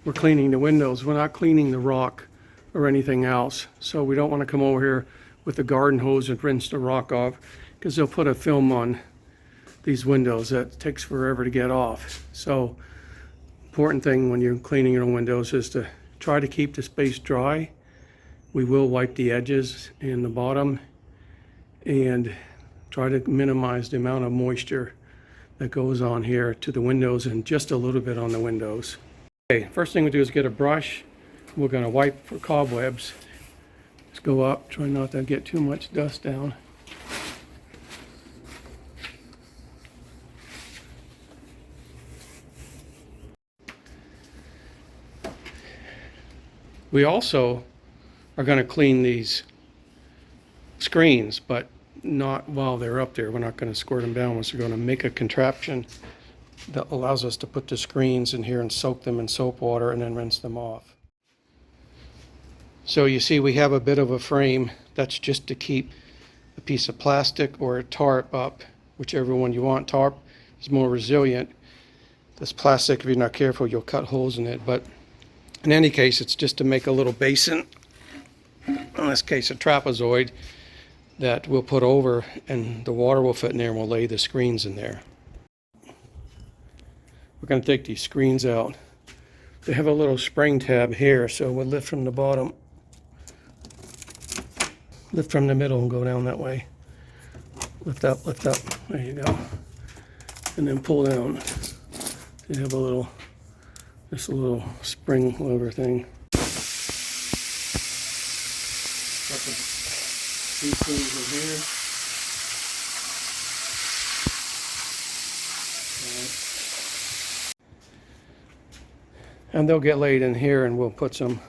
we're cleaning the windows. We're not cleaning the rock or anything else. So we don't want to come over here with the garden hose and rinse the rock off, because they'll put a film on these windows that takes forever to get off. So important thing when you're cleaning your windows is to try to keep the space dry. We will wipe the edges and the bottom and try to minimize the amount of moisture that goes on here to the windows and just a little bit on the windows. Okay, first thing we do is get a brush. We're going to wipe for cobwebs. Just go up, try not to get too much dust down. We also are going to clean these screens, but not while they're up there. We're not going to squirt them down. We're going to make a contraption that allows us to put the screens in here and soak them in soap water and then rinse them off. So you see we have a bit of a frame that's just to keep a piece of plastic or a tarp up, whichever one you want. Tarp is more resilient. This plastic, if you're not careful, you'll cut holes in it. But in any case, it's just to make a little basin, in this case a trapezoid, that we'll put over, and the water will fit in there, and we'll lay the screens in there. We're going to take these screens out. They have a little spring tab here, so we'll lift from the bottom, lift from the middle and go down that way. Lift up, there you go. And then pull down. They have a little, just a little spring lever thing. Got the screens in here. And they'll get laid in here, and we'll put some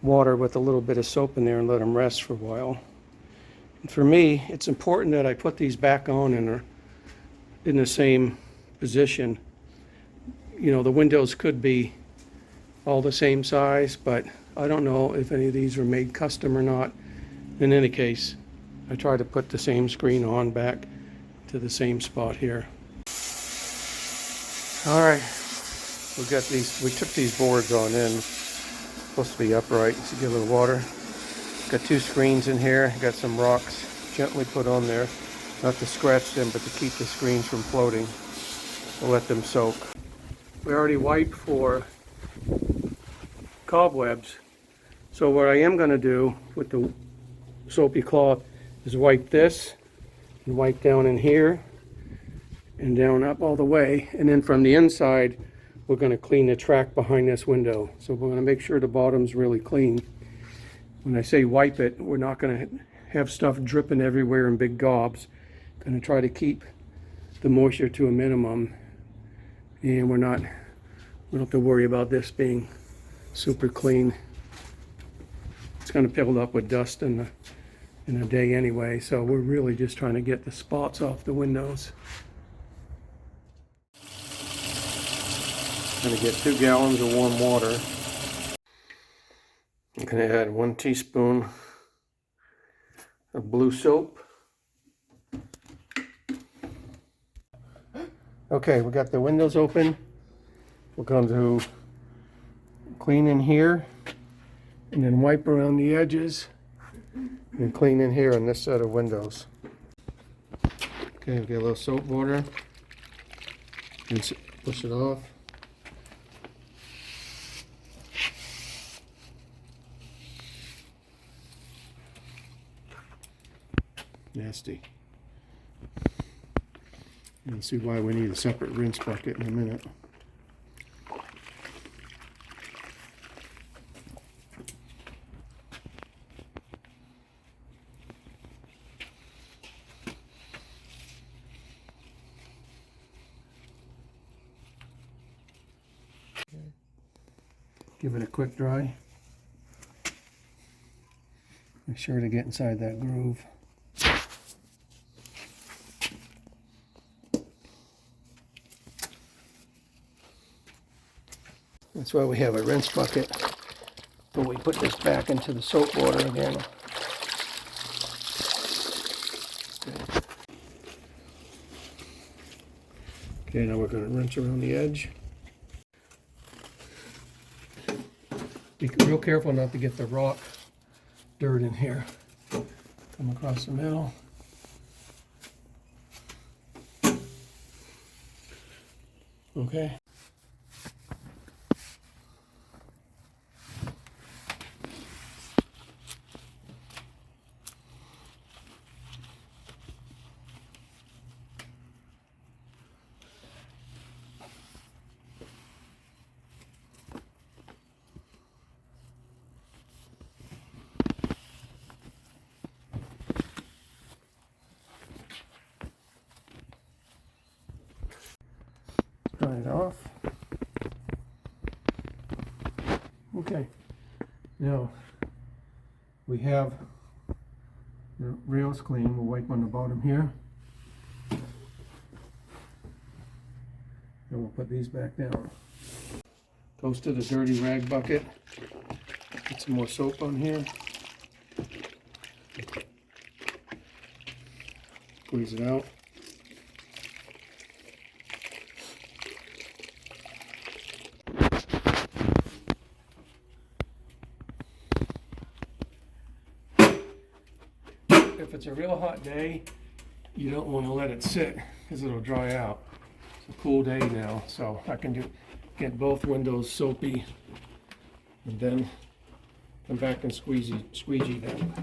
water with a little bit of soap in there and let them rest for a while. And for me, it's important that I put these back on and are in the same position. You know, the windows could be all the same size, but I don't know if any of these were made custom or not. In any case, I try to put the same screen on back to the same spot here. All right, we took these boards on in. Supposed to be upright, so give it a little water. Got two screens in here, got some rocks gently put on there, not to scratch them, but to keep the screens from floating. We'll let them soak. We already wiped for cobwebs, so what I am going to do with the soapy cloth is wipe this and wipe down in here and down up all the way, and then from the inside we're going to clean the track behind this window. So we're going to make sure the bottom's really clean. When I say wipe it, we're not going to have stuff dripping everywhere in big gobs. Going to try to keep the moisture to a minimum, and we don't have to worry about this being super clean. It's going to build up with dust in a day anyway, so we're really just trying to get the spots off the windows. I'm going to get 2 gallons of warm water. I'm going to add 1 teaspoon of blue soap. Okay, we got the windows open. We're going to clean in here and then wipe around the edges and clean in here on this set of windows. Okay, we get a little soap water and push it off. Nasty. You'll see why we need a separate rinse bucket in a minute. Give it a quick dry. Make sure to get inside that groove. That's why we have a rinse bucket, but we put this back into the soap water again. Okay, now we're going to rinse around the edge. be real careful not to get the rock dirt in here. Come across the middle. Okay. Dry it off. Okay, now we have the rails clean. We'll wipe on the bottom here. And we'll put these back down. Goes to the dirty rag bucket. Get some more soap on here. Squeeze it out. If it's a real hot day, you don't want to let it sit because it'll dry out. It's a cool day now, so I can get both windows soapy and then come back and squeegee them.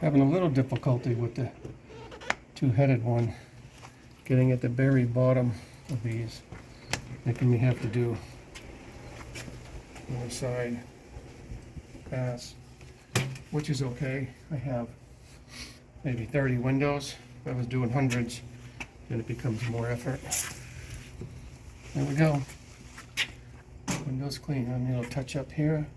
Having a little difficulty with the two-headed one, getting at the very bottom of these, making me have to do the other side pass, which is okay. I have maybe 30 windows. If I was doing hundreds, then it becomes more effort. There we go. Windows clean. I need a touch up here.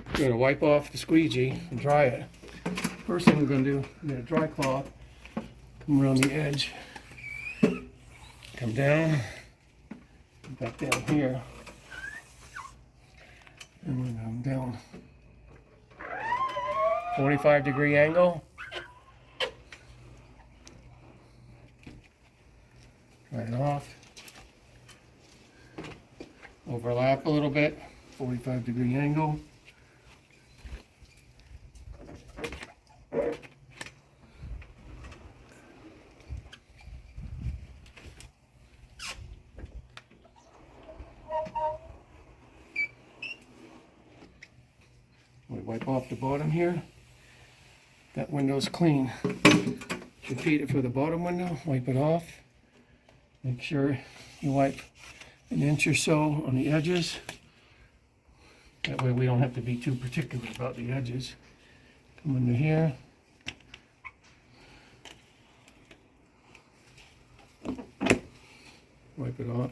I'm going to wipe off the squeegee and dry it. First thing we're going to do, get a dry cloth, come around the edge, come down, back down here, and we're going down 45-degree angle. Dry it off. Overlap a little bit, 45-degree angle. We wipe off the bottom here. That window's clean. Repeat it for the bottom window. Wipe it off. Make sure you wipe an inch or so on the edges. That way we don't have to be too particular about the edges. Come under here. Wipe it off.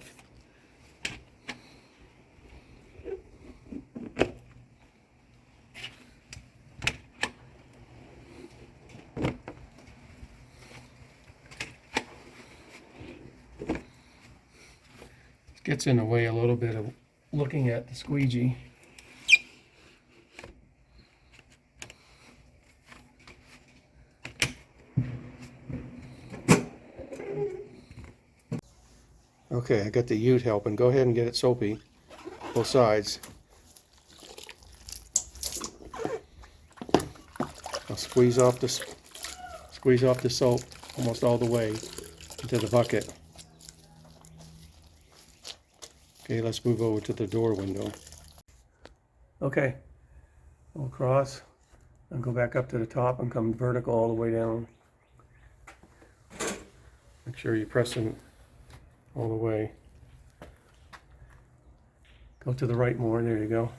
Gets in the way a little bit of looking at the squeegee. Okay, I got the ute helping. Go ahead and get it soapy, both sides. I'll squeeze off the soap almost all the way into the bucket. Okay, let's move over to the door window. Okay, I'll cross and go back up to the top and come vertical all the way down. Make sure you press them all the way. Go to the right more, there you go.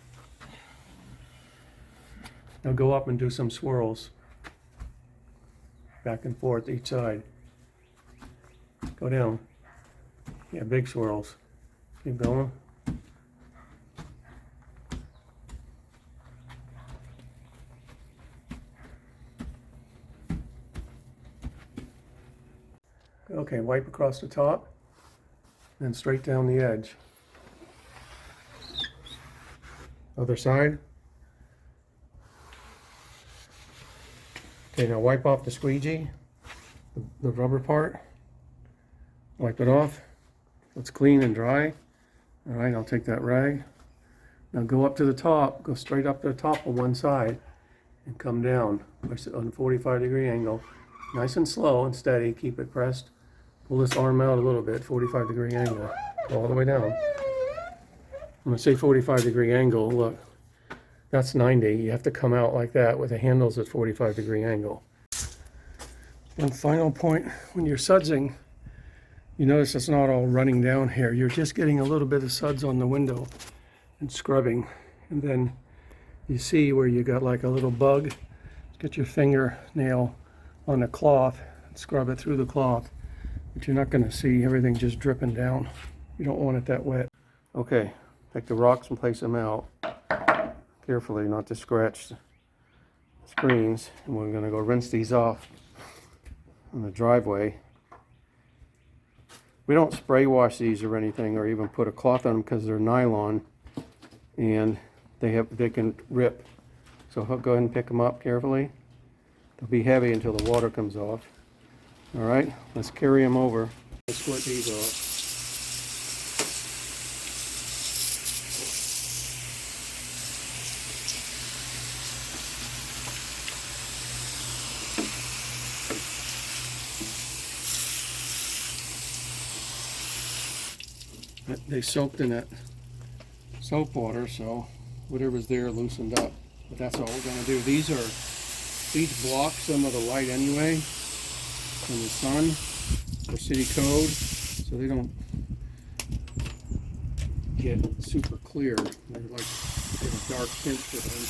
Now go up and do some swirls. Back and forth each side. Go down. Yeah, big swirls. Keep going. Okay, wipe across the top, then straight down the edge. Other side. Okay, now wipe off the squeegee, the rubber part. Wipe it off. It's clean and dry. All right, I'll take that rag. Now go up to the top, go straight up to the top on one side and come down on a 45-degree angle. Nice and slow and steady, keep it pressed. Pull this arm out a little bit, 45-degree angle, go all the way down. I'm gonna say 45-degree angle, look, that's 90. You have to come out like that with the handles at 45-degree angle. One final point, when you're sudsing, you notice it's not all running down here. You're just getting a little bit of suds on the window and scrubbing. And then you see where you got like a little bug. Get your fingernail on the cloth and scrub it through the cloth. But you're not going to see everything just dripping down. You don't want it that wet. Okay, take the rocks and place them out. Carefully not to scratch the screens. And we're going to go rinse these off in the driveway. We don't spray wash these or anything, or even put a cloth on them because they're nylon and they can rip. So go ahead and pick them up carefully. They'll be heavy until the water comes off. All right, let's carry them over. Let's squirt these off. They soaked in that soap water, so whatever's there loosened up. But that's all we're going to do. These block some of the light anyway from the sun for city code, so they don't get super clear. They're like a dark tint to them.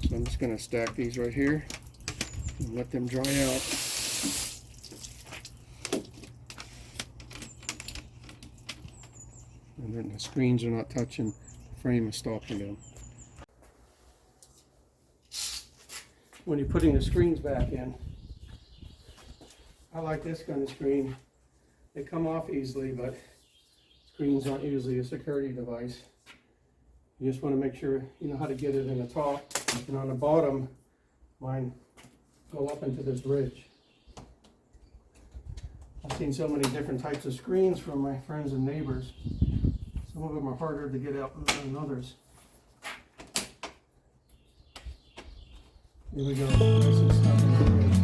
So I'm just going to stack these right here and let them dry out. And then the screens are not touching, the frame is stopping them. When you're putting the screens back in, I like this kind of screen. They come off easily, but screens aren't usually a security device. You just want to make sure you know how to get it in the top. And on the bottom, mine go up into this ridge. I've seen so many different types of screens from my friends and neighbors. Some of them are harder to get out than others. Here we go. Nice and stuck in the ridge.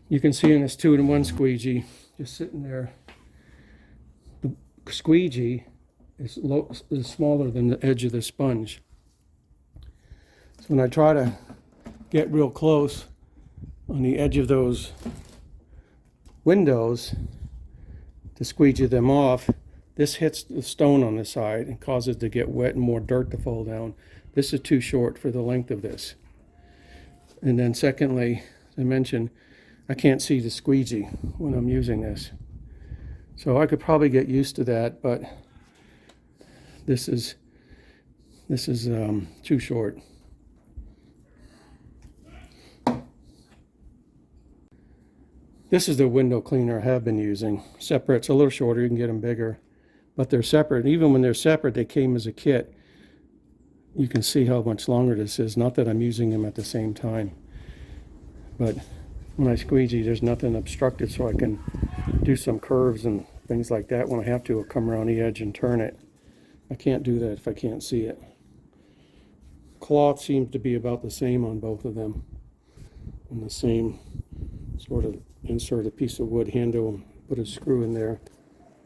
You can see in this 2-in-1 squeegee just sitting there squeegee is smaller than the edge of the sponge. So when I try to get real close on the edge of those windows to squeegee them off, this hits the stone on the side and causes it to get wet and more dirt to fall down. This is too short for the length of this. And then secondly, as I mentioned, I can't see the squeegee when I'm using this. So I could probably get used to that, but this is too short. This is the window cleaner I have been using. Separate, it's a little shorter, you can get them bigger, but they're separate. Even when they're separate, they came as a kit. You can see how much longer this is. Not that I'm using them at the same time, but when I squeegee, there's nothing obstructed, so I can do some curves and things like that. When I have to, I'll come around the edge and turn it. I can't do that if I can't see it. Cloth seems to be about the same on both of them. And the same sort of insert a piece of wood handle and put a screw in there.